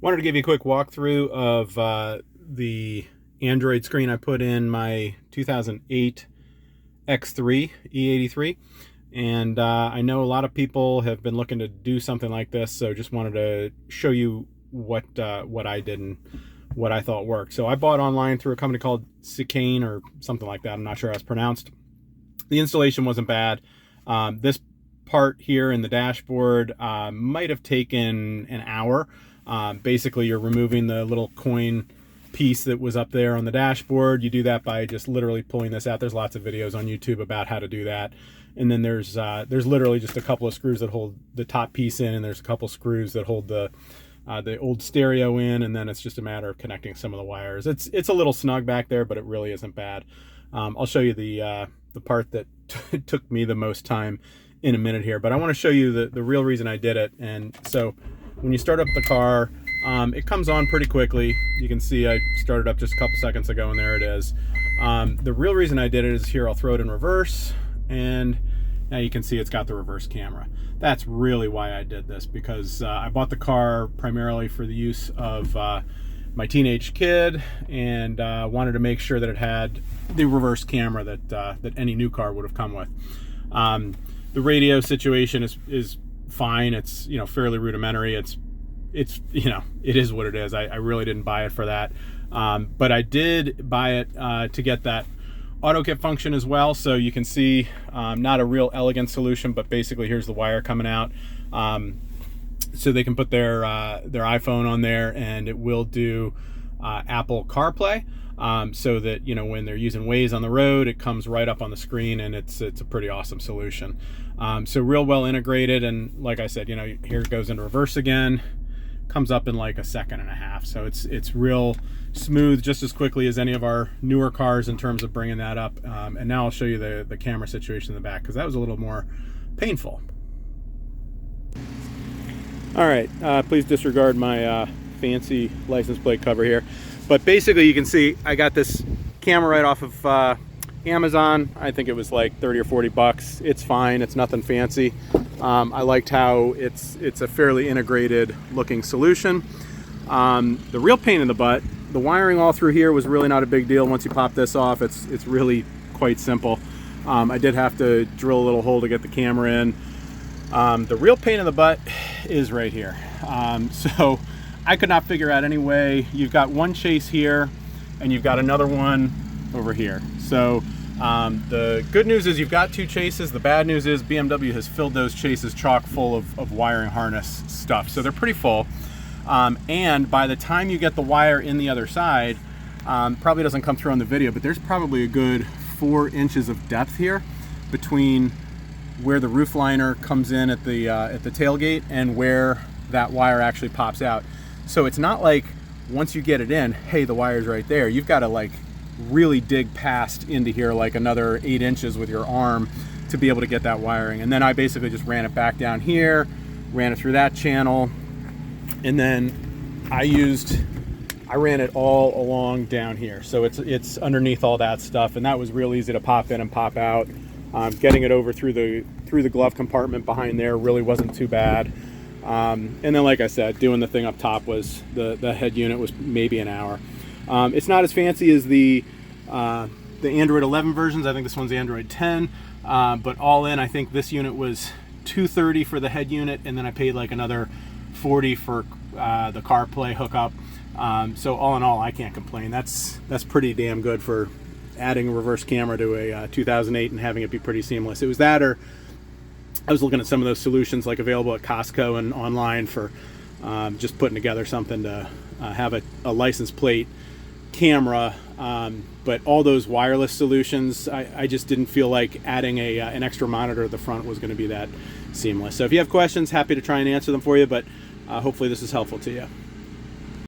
Wanted to give you a quick walkthrough of the Android screen I put in my 2008 X3 e83, and I know a lot of people have been looking to do something like this, so just wanted to show you what I did and what I thought worked. So I bought online through a company called Cicane or something like that. I'm not sure how it's pronounced. The installation wasn't bad. This part here in the dashboard might have taken an hour. Basically, you're removing the little coin piece that was up there on the dashboard. You do that by just literally pulling this out. There's lots of videos on YouTube about how to do that. And then there's literally just a couple of screws that hold the top piece in, and there's a couple screws that hold the old stereo in, and then it's just a matter of connecting some of the wires. It's a little snug back there, but it really isn't bad. I'll show you the part that took me the most time in a minute here, but I want to show you the real reason I did it. And so when you start up the car, it comes on pretty quickly. You can see I started up just a couple seconds ago, and there it is. The real reason I did it is here. I'll throw it in reverse, and now you can see it's got the reverse camera. That's really why I did this, because I bought the car primarily for the use of my teenage kid, and wanted to make sure that it had the reverse camera that any new car would have come with. The radio situation is fine. It's, you know, fairly rudimentary. It's it is what it is. I really didn't buy it for that, but I did buy it to get that auto kit function as well. So you can see, not a real elegant solution, but basically here's the wire coming out, so they can put their iPhone on there, and it will do Apple CarPlay, so that, you know, when they're using Waze on the road, it comes right up on the screen, and it's a pretty awesome solution. So real well integrated, and like I said, you know, here it goes into reverse again, comes up in like a second and a half. So it's real smooth, just as quickly as any of our newer cars in terms of bringing that up. And now I'll show you the camera situation in the back, because that was a little more painful. All right, please disregard my fancy license plate cover here. But basically, you can see I got this camera right off of Amazon. I think it was like 30 or 40 bucks. It's fine. It's nothing fancy. I liked how it's a fairly integrated looking solution. The real pain in the butt, the wiring all through here was really not a big deal. Once you pop this off, it's really quite simple. I did have to drill a little hole to get the camera in. The real pain in the butt is right here. So I could not figure out any way. You've got one chase here, and you've got another one over here. So the good news is you've got two chases. The bad news is BMW has filled those chases chock full of wiring harness stuff. So they're pretty full. And by the time you get the wire in the other side, probably doesn't come through on the video, but there's probably a good 4 inches of depth here between where the roof liner comes in at the tailgate and where that wire actually pops out. So it's not like once you get it in, hey, the wire's right there. You've got to like really dig past into here like another 8 inches with your arm to be able to get that wiring. And then I basically just ran it back down here, ran it through that channel, and then I ran it all along down here. So it's underneath all that stuff, and that was real easy to pop in and pop out. Getting it over through the glove compartment behind there really wasn't too bad. And then, like I said, doing the thing up top was the head unit was maybe an hour. It's not as fancy as the Android 11 versions. I think this one's Android 10, but all in, I think this unit was $230 for the head unit, and then I paid like another $40 for the CarPlay hookup. So all in all, I can't complain. That's pretty damn good for adding a reverse camera to a 2008 and having it be pretty seamless. It was that, or I was looking at some of those solutions like available at Costco and online for just putting together something to have a license plate camera, but all those wireless solutions, I just didn't feel like adding an extra monitor at the front was going to be that seamless. So if you have questions, happy to try and answer them for you, but hopefully this is helpful to you.